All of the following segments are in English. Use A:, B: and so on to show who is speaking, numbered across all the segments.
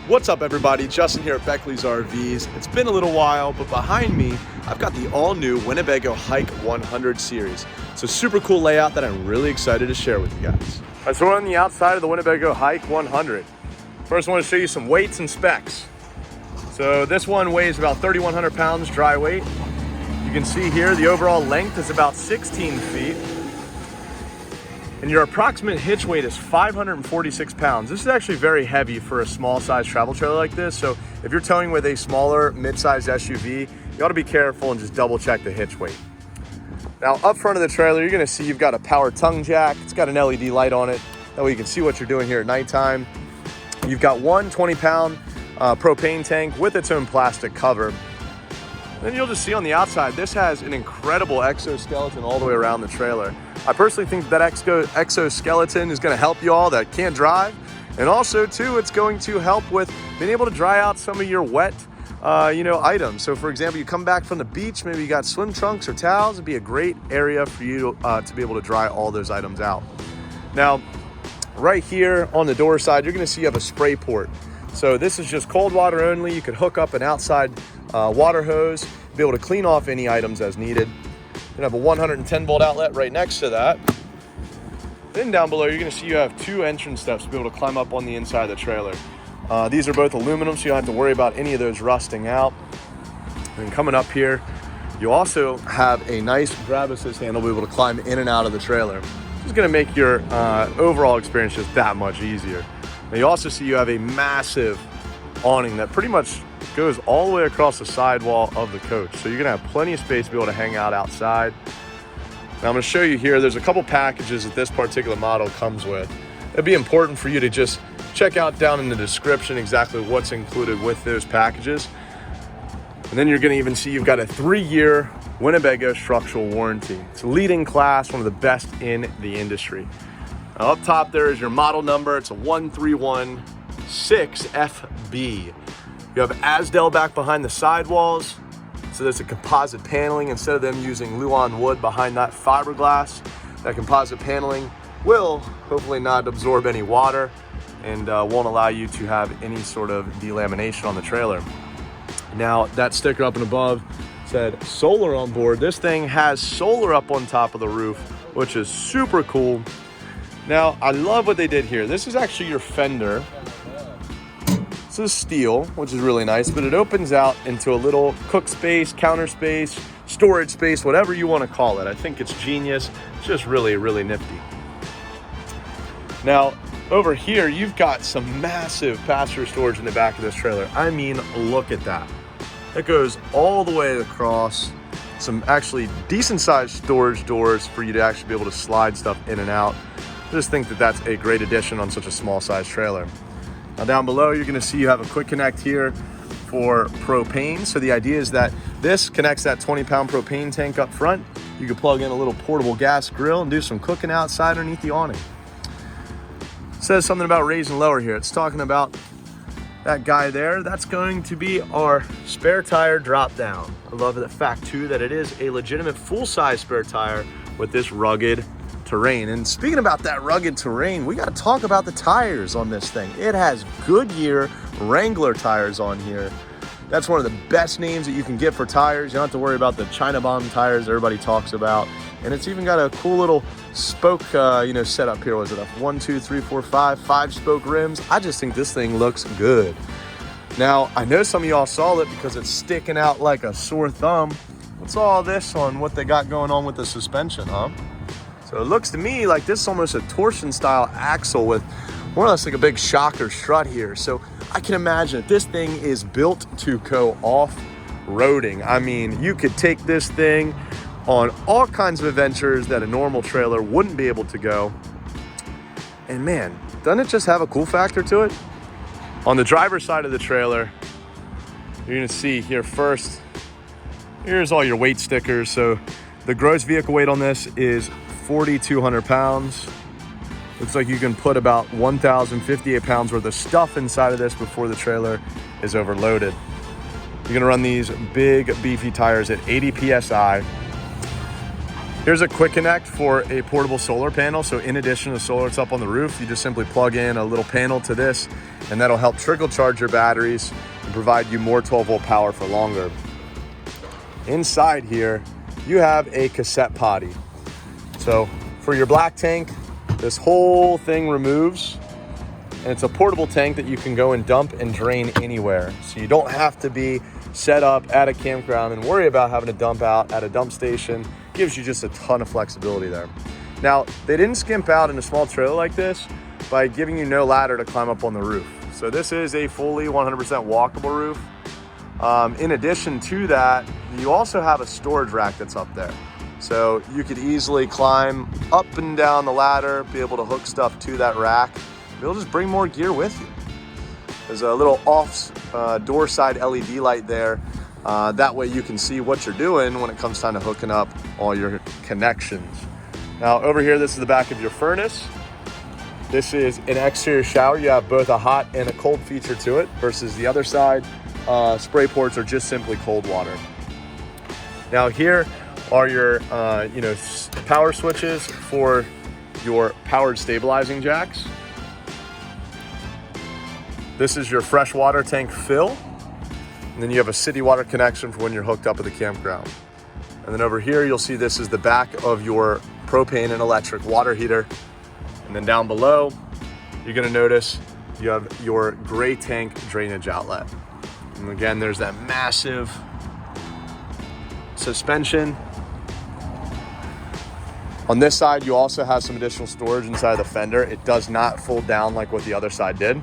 A: What's up, everybody? Justin here at Beckley's RVs. It's been a little while, but behind me, I've got the all-new Winnebago Hike 100 series. It's a super cool layout that I'm really excited to share with you guys. All right, so we're on the outside of the Winnebago Hike 100. First, I want to show you some weights and specs. So this one weighs about 3,100 pounds dry weight. You can see here the overall length is about 16 feet. And your approximate hitch weight is 546 pounds. This is actually very heavy for a small size travel trailer like this. So if you're towing with a smaller mid-sized SUV, you ought to be careful and just double check the hitch weight. Now up front of the trailer, you're gonna see you've got a power tongue jack. It's got an LED light on it. That way you can see what you're doing here at nighttime. You've got one 20-pound propane tank with its own plastic cover. Then you'll just see on the outside, this has an incredible exoskeleton all the way around the trailer. I personally think that exoskeleton is gonna help you all that can't drive. And also too, it's going to help with being able to dry out some of your wet items. So for example, you come back from the beach, maybe you got swim trunks or towels, it'd be a great area for you to be able to dry all those items out. Now, right here on the door side, you're gonna see you have a spray port. So this is just cold water only. You could hook up an outside water hose, be able to clean off any items as needed. You have a 110 volt outlet right next to that. Then down below, you're gonna see you have two entrance steps to be able to climb up on the inside of the trailer. These are both aluminum, so you don't have to worry about any of those rusting out. And coming up here, you also have a nice grab assist handle to be able to climb in and out of the trailer. This is gonna make your overall experience just that much easier. Now you also see you have a massive awning that pretty much goes all the way across the sidewall of the coach. So you're gonna have plenty of space to be able to hang out outside. Now I'm gonna show you here, there's a couple packages that this particular model comes with. It'd be important for you to just check out down in the description exactly what's included with those packages. And then you're gonna even see you've got a 3-year Winnebago structural warranty. It's a leading class, one of the best in the industry. Now up top there is your model number. It's a 1316FB. You have Asdel back behind the sidewalls. So there's a composite paneling. Instead of them using Luan wood behind that fiberglass, that composite paneling will hopefully not absorb any water and won't allow you to have any sort of delamination on the trailer. Now that sticker up and above said solar on board. This thing has solar up on top of the roof, which is super cool. Now, I love what they did here. This is actually your fender. This is steel, which is really nice, but it opens out into a little cook space, counter space, storage space, whatever you want to call it. I think it's genius. It's just really, really nifty. Now, over here, you've got some massive passenger storage in the back of this trailer. I mean, look at that. It goes all the way across. Some actually decent sized storage doors for you to actually be able to slide stuff in and out. I just think that that's a great addition on such a small size trailer. Now down below, you're gonna see you have a quick connect here for propane. So the idea is that this connects that 20-pound propane tank up front. You can plug in a little portable gas grill and do some cooking outside underneath the awning. It says something about raise and lower here. It's talking about that guy there. That's going to be our spare tire drop down. I love the fact too that it is a legitimate full-size spare tire with this rugged terrain. And speaking about that rugged terrain, we got to talk about the tires on this thing. It has Goodyear Wrangler tires on here. That's one of the best names that you can get for tires. You don't have to worry about the China bomb tires everybody talks about. And it's even got a cool little spoke setup here. Was it a 1, 2, 3, 4, 5 spoke rims? I just think this thing looks good. Now I know some of y'all saw it because it's sticking out like a sore thumb. What's all this on what they got going on with the suspension, huh? So it looks to me like this is almost a torsion style axle with more or less like a big shocker strut here. So I can imagine that this thing is built to go off-roading. I mean, you could take this thing on all kinds of adventures that a normal trailer wouldn't be able to go. And man, doesn't it just have a cool factor to it? On the driver's side of the trailer, you're gonna see here first, here's all your weight stickers. So the gross vehicle weight on this is 4,200 pounds. Looks like you can put about 1,058 pounds worth of stuff inside of this before the trailer is overloaded. You're gonna run these big beefy tires at 80 PSI. Here's a quick connect for a portable solar panel. So in addition to solar, it's up on the roof. You just simply plug in a little panel to this and that'll help trickle charge your batteries and provide you more 12-volt power for longer. Inside here, you have a cassette potty. So for your black tank, this whole thing removes, and it's a portable tank that you can go and dump and drain anywhere. So you don't have to be set up at a campground and worry about having to dump out at a dump station. Gives you just a ton of flexibility there. Now, they didn't skimp out in a small trailer like this by giving you no ladder to climb up on the roof. So this is a fully 100% walkable roof. In addition to that, you also have a storage rack that's up there. So you could easily climb up and down the ladder, be able to hook stuff to that rack. You'll just bring more gear with you. There's a little off door side LED light there. That way you can see what you're doing when it comes time to hooking up all your connections. Now over here, this is the back of your furnace. This is an exterior shower. You have both a hot and a cold feature to it versus the other side. Spray ports are just simply cold water. Now here are your power switches for your powered stabilizing jacks. This is your fresh water tank fill. And then you have a city water connection for when you're hooked up at the campground. And then over here, you'll see this is the back of your propane and electric water heater. And then down below, you're gonna notice you have your gray tank drainage outlet. And again, there's that massive suspension. On this side, you also have some additional storage inside the fender. It does not fold down like what the other side did.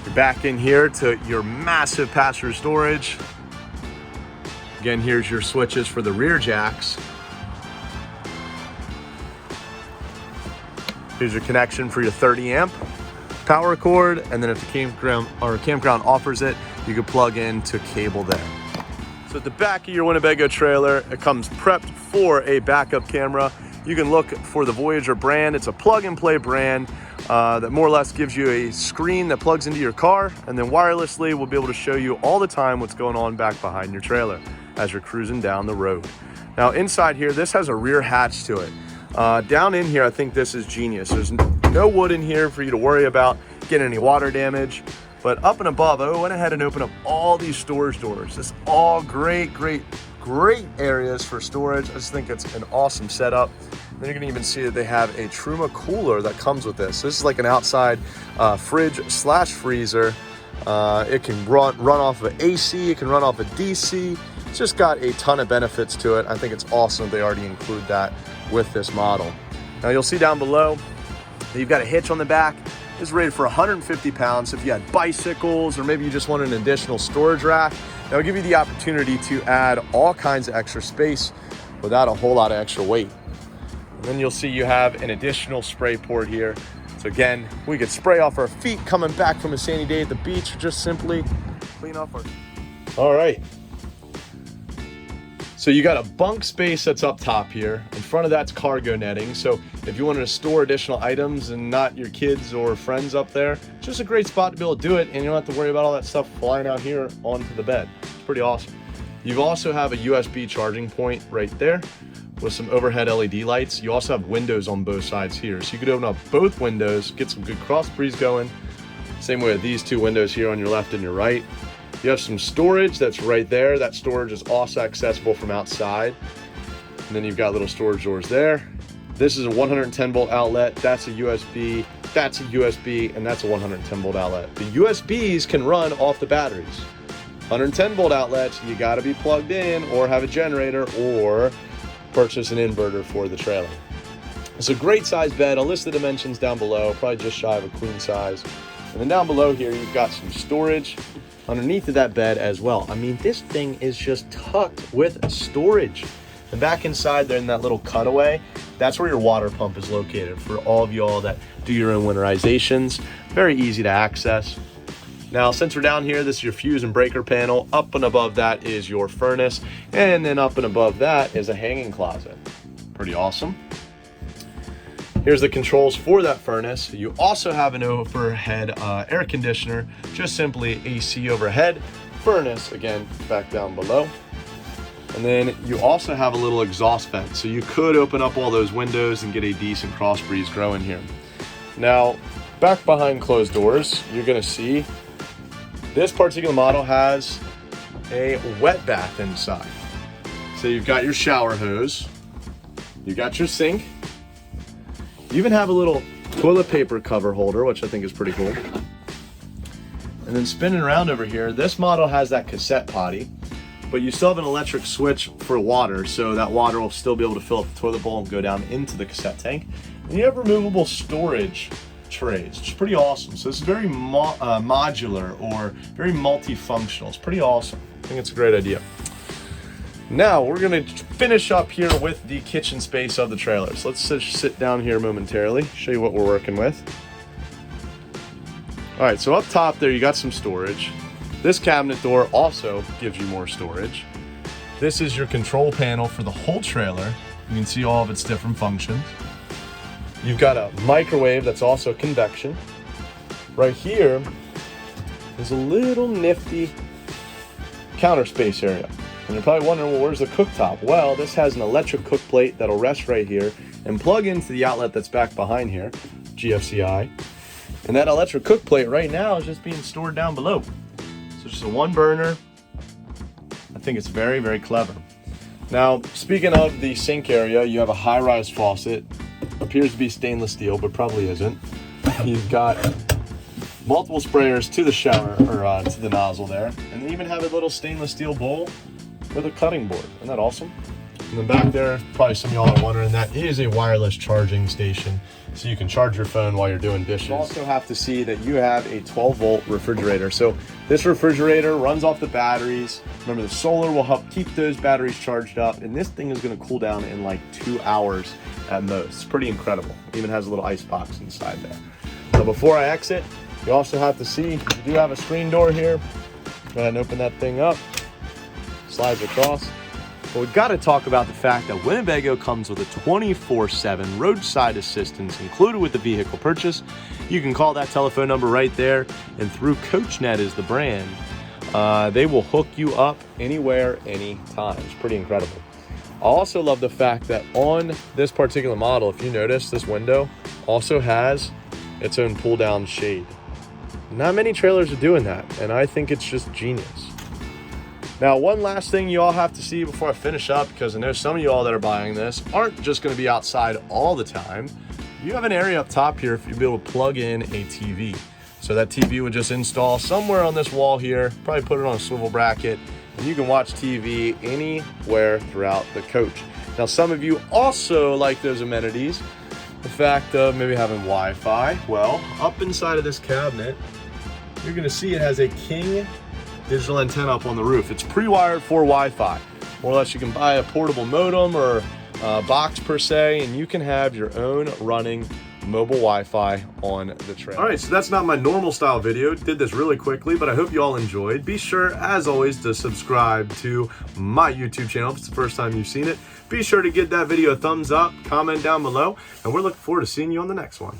A: You're back in here to your massive pass-through storage. Again, here's your switches for the rear jacks. Here's your connection for your 30 amp power cord. And then if the campground offers it, you can plug into cable there. So at the back of your Winnebago trailer, it comes prepped for a backup camera. You can look for the Voyager brand. It's a plug and play brand that more or less gives you a screen that plugs into your car, and then wirelessly we'll be able to show you all the time what's going on back behind your trailer as you're cruising down the road. Now inside here, this has a rear hatch to it. Down in here, I think this is genius. There's no wood in here for you to worry about getting any water damage. But up and above, I went ahead and opened up all these storage doors. This is all great areas for storage. I just think it's an awesome setup. Then you're gonna even see that they have a Truma cooler that comes with this. This is like an outside fridge / freezer. It can run off of AC, it can run off of DC. It's just got a ton of benefits to it. I think it's awesome they already include that with this model. Now you'll see down below that you've got a hitch on the back. It's rated for 150 pounds. If you had bicycles or maybe you just want an additional storage rack, that'll give you the opportunity to add all kinds of extra space without a whole lot of extra weight. And then you'll see you have an additional spray port here. So again, we could spray off our feet coming back from a sunny day at the beach, or just simply clean off our... All right. So you got a bunk space that's up top here. In front of that's cargo netting. So if you wanted to store additional items and not your kids or friends up there, it's just a great spot to be able to do it, and you don't have to worry about all that stuff flying out here onto the bed. It's pretty awesome. You also have a USB charging point right there with some overhead LED lights. You also have windows on both sides here. So you could open up both windows, get some good cross breeze going. Same way with these two windows here on your left and your right. You have some storage that's right there. That storage is also accessible from outside. And then you've got little storage doors there. This is a 110 volt outlet. That's a USB, that's a USB, and that's a 110 volt outlet. The USBs can run off the batteries. 110 volt outlets, you gotta be plugged in or have a generator or purchase an inverter for the trailer. It's a great size bed. I'll list the dimensions down below, probably just shy of a queen size. And then down below here, you've got some storage underneath of that bed as well. I mean, this thing is just tucked with storage. And back inside there in that little cutaway, that's where your water pump is located for all of y'all that do your own winterizations. Very easy to access. Now, since we're down here, this is your fuse and breaker panel. Up and above that is your furnace. And then up and above that is a hanging closet. Pretty awesome. Here's the controls for that furnace. You also have an overhead air conditioner, just simply AC overhead. Furnace, again, back down below. And then you also have a little exhaust vent. So you could open up all those windows and get a decent cross breeze growing here. Now, back behind closed doors, you're gonna see this particular model has a wet bath inside. So you've got your shower hose, you got your sink, you even have a little toilet paper cover holder, which I think is pretty cool. And then spinning around over here, this model has that cassette potty, but you still have an electric switch for water, so that water will still be able to fill up the toilet bowl and go down into the cassette tank. And you have removable storage trays, which is pretty awesome. So this is very modular or very multifunctional. It's pretty awesome. I think it's a great idea. Now we're gonna finish up here with the kitchen space of the trailer. So let's just sit down here momentarily, show you what we're working with. All right, so up top there, you got some storage. This cabinet door also gives you more storage. This is your control panel for the whole trailer. You can see all of its different functions. You've got a microwave that's also convection. Right here is a little nifty counter space area. And you're probably wondering, well, where's the cooktop? Well, this has an electric cook plate that'll rest right here and plug into the outlet that's back behind here, GFCI. And that electric cook plate right now is just being stored down below. So just a one burner. I think it's very, very clever. Now, speaking of the sink area, you have a high-rise faucet. Appears to be stainless steel, but probably isn't. You've got multiple sprayers to the shower, or to the nozzle there. And they even have a little stainless steel bowl with a cutting board. Isn't that awesome? And then back there, probably some of y'all are wondering, that is a wireless charging station. So you can charge your phone while you're doing dishes. You also have to see that you have a 12-volt refrigerator. So this refrigerator runs off the batteries. Remember, the solar will help keep those batteries charged up, and this thing is gonna cool down in like 2 hours at most. It's pretty incredible. It even has a little ice box inside there. So before I exit, you also have to see, you do have a screen door here. Go ahead and open that thing up. Slides across. But we've got to talk about the fact that Winnebago comes with a 24/7 roadside assistance included with the vehicle purchase. You can call that telephone number right there, and through CoachNet is the brand. They will hook you up anywhere, anytime. It's pretty incredible. I also love the fact that on this particular model, if you notice, this window also has its own pull-down shade. Not many trailers are doing that, and I think it's just genius. Now, one last thing you all have to see before I finish up, because I know some of you all that are buying this aren't just going to be outside all the time. You have an area up top here if you'd be able to plug in a TV. So that TV would just install somewhere on this wall here, probably put it on a swivel bracket, and you can watch TV anywhere throughout the coach. Now, some of you also like those amenities, the fact of maybe having Wi-Fi. Well, up inside of this cabinet, you're going to see it has a King digital antenna up on the roof. It's pre-wired for Wi-Fi. More or less, you can buy a portable modem or a box per se, and you can have your own running mobile Wi-Fi on the trailer. All right, so that's not my normal style video. Did this really quickly, but I hope you all enjoyed. Be sure, as always, to subscribe to my YouTube channel if it's the first time you've seen it. Be sure to give that video a thumbs up, comment down below, and we're looking forward to seeing you on the next one.